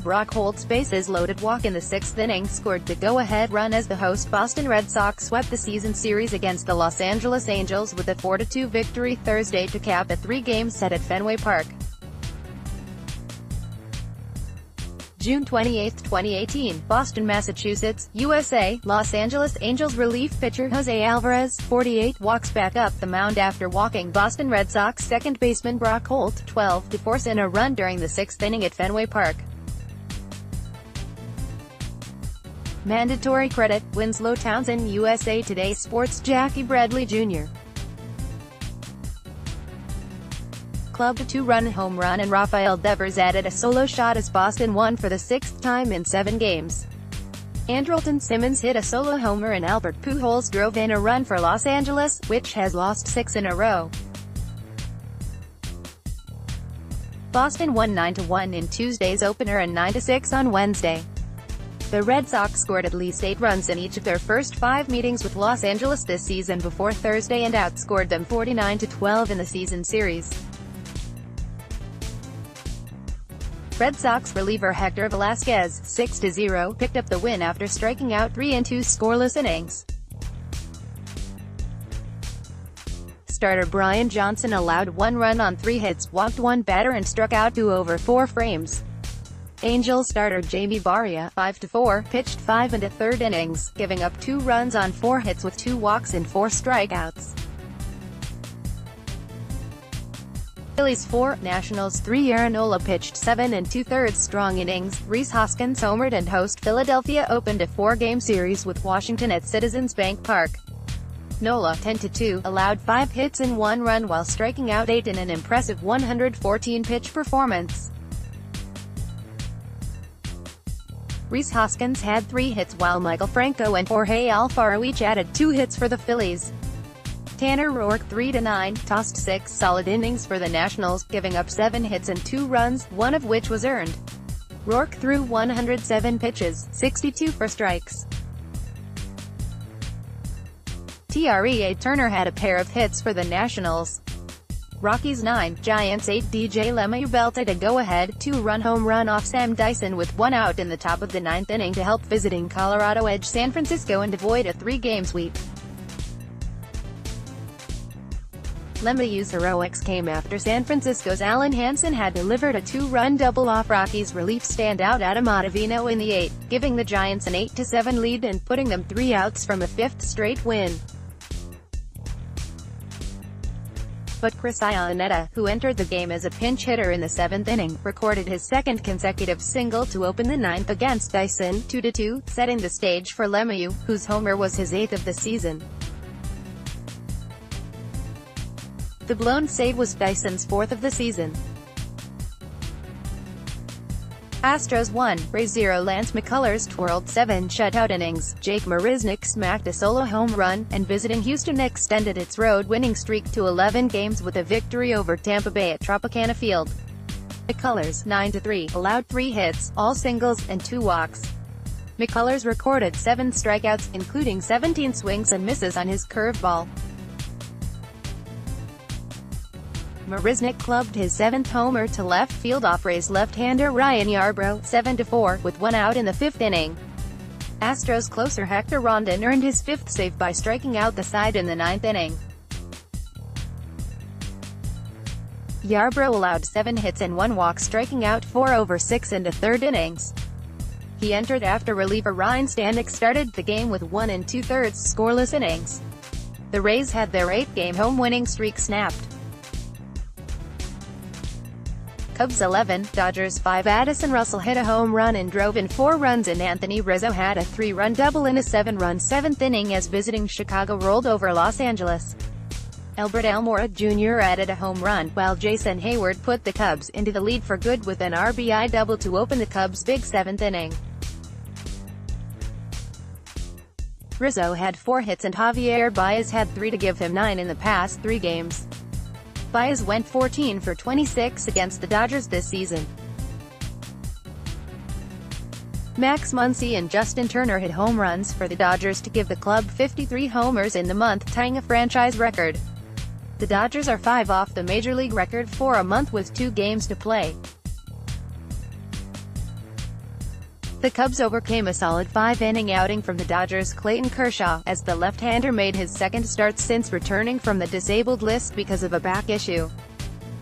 Brock Holt's bases-loaded walk in the sixth inning scored the go-ahead run as the host Boston Red Sox swept the season series against the Los Angeles Angels with a 4-2 victory Thursday to cap a three-game set at Fenway Park. June 28, 2018, Boston, Massachusetts, USA. Los Angeles Angels relief pitcher Jose Alvarez, 48, walks back up the mound after walking Boston Red Sox second baseman Brock Holt, 12, to force in a run during the sixth inning at Fenway Park. Mandatory credit, Winslow Townson-USA TODAY Sports. Jackie Bradley Jr. clubbed a two-run home run and Rafael Devers added a solo shot as Boston won for the sixth time in 7 games. Andrelton Simmons hit a solo homer and Albert Pujols drove in a run for Los Angeles, which has lost 6 in a row. Boston won 9-1 in Tuesday's opener and 9-6 on Wednesday. The Red Sox scored at least 8 runs in each of their first 5 meetings with Los Angeles this season before Thursday and outscored them 49-12 in the season series. Red Sox reliever Hector Velasquez, 6-0, picked up the win after striking out 3 in 2 scoreless innings. Starter Brian Johnson allowed 1 run on 3 hits, walked 1 batter and struck out 2 over 4 frames. Angels starter Jamie Barria, 5-4, pitched 5 1/3 innings, giving up 2 runs on 4 hits with 2 walks and 4 strikeouts. Phillies 4, Nationals 3. Aaron Nola pitched 7 2/3 strong innings. Rhys Hoskins homered and host Philadelphia opened a 4-game series with Washington at Citizens Bank Park. Nola, 10-2, allowed 5 hits and 1 run while striking out 8 in an impressive 114-pitch performance. Rhys Hoskins had 3 hits while Michael Franco and Jorge Alfaro each added 2 hits for the Phillies. Tanner Roark, 3-9, tossed 6 solid innings for the Nationals, giving up 7 hits and 2 runs, 1 of which was earned. Roark threw 107 pitches, 62 for strikes. Trea Turner had a pair of hits for the Nationals. Rockies 9, Giants 8. DJ LeMahieu belted a go-ahead 2-run home run off Sam Dyson with 1 out in the top of the 9th inning to help visiting Colorado edge San Francisco and avoid a 3-game sweep. LeMahieu's heroics came after San Francisco's Alan Hansen had delivered a 2-run double off Rockies relief standout Adam Ottavino in the 8th, giving the Giants an 8-7 lead and putting them 3 outs from a 5th straight win. But Chris Iannetta, who entered the game as a pinch hitter in the 7th inning, recorded his 2nd consecutive single to open the 9th against Dyson, 2-2, setting the stage for LeMahieu, whose homer was his 8th of the season. The blown save was Dyson's 4th of the season. Astros 1, Rays 0. Lance McCullers twirled 7 shutout innings. Jake Marisnick smacked a solo home run, and visiting Houston extended its road winning streak to 11 games with a victory over Tampa Bay at Tropicana Field. McCullers, 9-3, allowed 3 hits, all singles, and 2 walks. McCullers recorded 7 strikeouts, including 17 swings and misses on his curveball. Marisnick clubbed his 7th homer to left field off Rays left-hander Ryan Yarbrough, 7-4, with 1 out in the 5th inning. Astros closer Hector Rondon earned his 5th save by striking out the side in the 9th inning. Yarbrough allowed 7 hits and 1 walk, striking out 4 over 6 1/3 innings. He entered after reliever Ryan Stanek started the game with 1 2/3 scoreless innings. The Rays had their 8-game home winning streak snapped. Cubs 11, Dodgers 5. Addison Russell hit a home run and drove in 4 runs and Anthony Rizzo had a 3-run double in a 7-run 7th inning as visiting Chicago rolled over Los Angeles. Albert Almora Jr. added a home run, while Jason Hayward put the Cubs into the lead for good with an RBI double to open the Cubs' big 7th inning. Rizzo had 4 hits and Javier Baez had 3 to give him 9 in the past 3 games. Baez went 14 for 26 against the Dodgers this season. Max Muncy and Justin Turner hit home runs for the Dodgers to give the club 53 homers in the month, tying a franchise record. The Dodgers are 5 off the Major League record for a month with 2 games to play. The Cubs overcame a solid 5-inning outing from the Dodgers' Clayton Kershaw, as the left-hander made his second start since returning from the disabled list because of a back issue.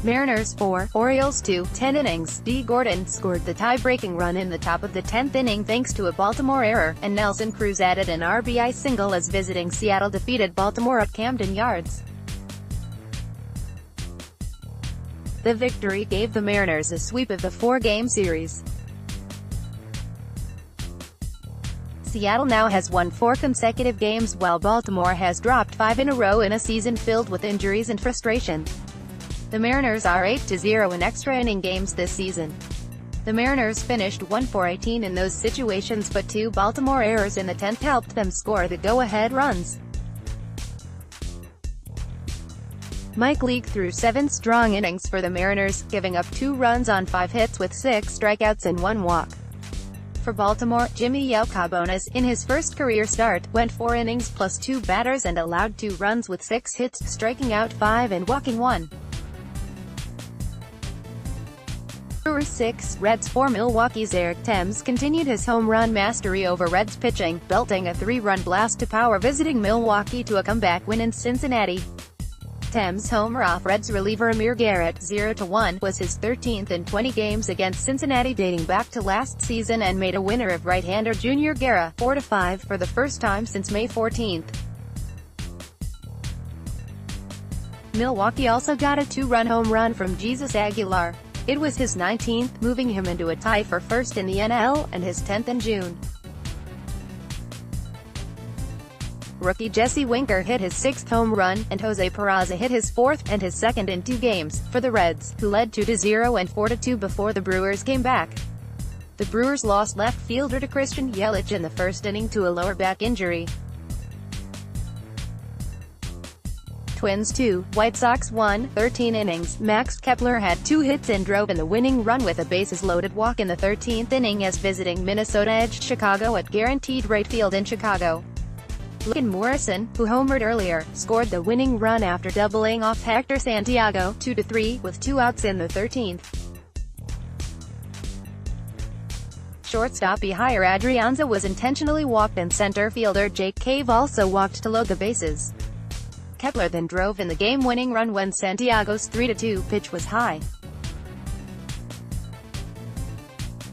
Mariners 4, Orioles 2, 10 innings. D. Gordon scored the tie-breaking run in the top of the 10th inning thanks to a Baltimore error, and Nelson Cruz added an RBI single as visiting Seattle defeated Baltimore at Camden Yards. The victory gave the Mariners a sweep of the 4-game series. Seattle now has won 4 consecutive games while Baltimore has dropped 5 in a row in a season filled with injuries and frustration. The Mariners are 8-0 in extra inning games this season. The Mariners finished 1 for 18 in those situations, but 2 Baltimore errors in the 10th helped them score the go-ahead runs. Mike Leake threw 7 strong innings for the Mariners, giving up 2 runs on 5 hits with 6 strikeouts and 1 walk. For Baltimore, Jimmy Yelkabonis, in his first career start, went 4 innings plus 2 batters and allowed 2 runs with 6 hits, striking out 5 and walking 1. Brewers 6, Reds 4. Milwaukee's Eric Thames continued his home run mastery over Reds pitching, belting a 3-run blast to power visiting Milwaukee to a comeback win in Cincinnati. Thames' homer off Reds reliever Amir Garrett, 0-1, was his 13th in 20 games against Cincinnati dating back to last season, and made a winner of right-hander Junior Guerra, 4-5, for the first time since May 14. Milwaukee also got a 2-run home run from Jesus Aguilar. It was his 19th, moving him into a tie for first in the NL, and his 10th in June. Rookie Jesse Winker hit his 6th home run, and Jose Peraza hit his 4th, and his 2nd in 2 games, for the Reds, who led 2-0 and 4-2 before the Brewers came back. The Brewers lost left fielder to Christian Yelich in the first inning to a lower back injury. Twins 2, White Sox 1, 13 innings. Max Kepler had 2 hits and drove in the winning run with a bases-loaded walk in the 13th inning as visiting Minnesota edged Chicago at guaranteed right field in Chicago. Logan Morrison, who homered earlier, scored the winning run after doubling off Hector Santiago, 2-3, with 2 outs in the 13th. Shortstop Ehire Adrianza was intentionally walked, and center fielder Jake Cave also walked to load the bases. Kepler then drove in the game-winning run when Santiago's 3-2 pitch was high.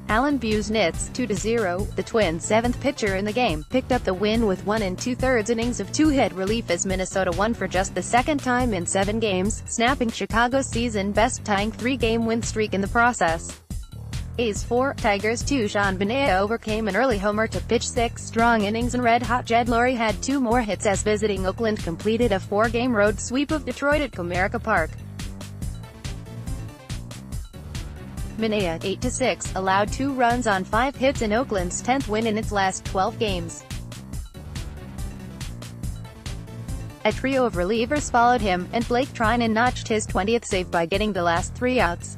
Alan Busenitz, 2-0, the Twins' 7th pitcher in the game, picked up the win with 1 2/3 innings of 2-hit relief as Minnesota won for just the 2nd time in 7 games, snapping Chicago's season-best tying 3-game win streak in the process. A's 4, Tigers 2. Sean Manaea overcame an early homer to pitch 6 strong innings, and red-hot Jed Lurie had 2 more hits as visiting Oakland completed a 4-game road sweep of Detroit at Comerica Park. Manaea, 8-6, allowed 2 runs on 5 hits in Oakland's 10th win in its last 12 games. A trio of relievers followed him, and Blake Trinan notched his 20th save by getting the last 3 outs.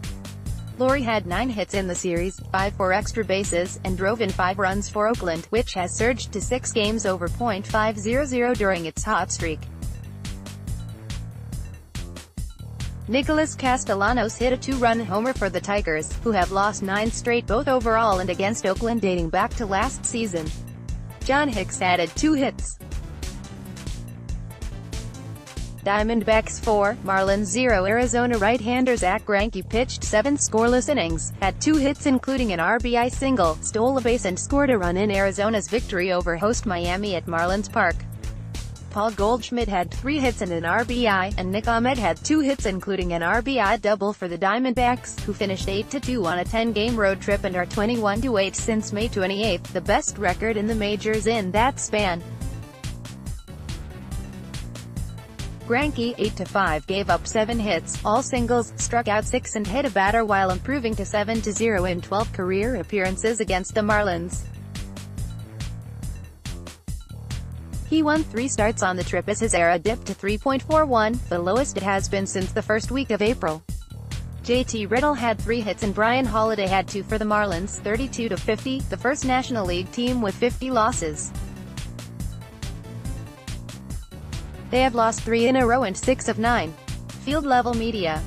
Lurie had 9 hits in the series, 5 for extra bases, and drove in 5 runs for Oakland, which has surged to 6 games over .500 during its hot streak. Nicholas Castellanos hit a 2-run homer for the Tigers, who have lost 9 straight both overall and against Oakland dating back to last season. John Hicks added 2 hits. Diamondbacks 4, Marlins 0. Arizona right-hander Zack Greinke pitched 7 scoreless innings, had 2 hits including an RBI single, stole a base and scored a run in Arizona's victory over host Miami at Marlins Park. Paul Goldschmidt had 3 hits and an RBI, and Nick Ahmed had 2 hits including an RBI double for the Diamondbacks, who finished 8-2 on a 10-game road trip and are 21-8 since May 28, the best record in the majors in that span. Greinke, 8-5, gave up 7 hits, all singles, struck out 6 and hit a batter while improving to 7-0 in 12 career appearances against the Marlins. He won 3 starts on the trip as his ERA dipped to 3.41, the lowest it has been since the first week of April. JT Riddle had 3 hits and Brian Holiday had 2 for the Marlins, 32-50, the first National League team with 50 losses. They have lost 3 in a row and 6 of 9. Field Level Media.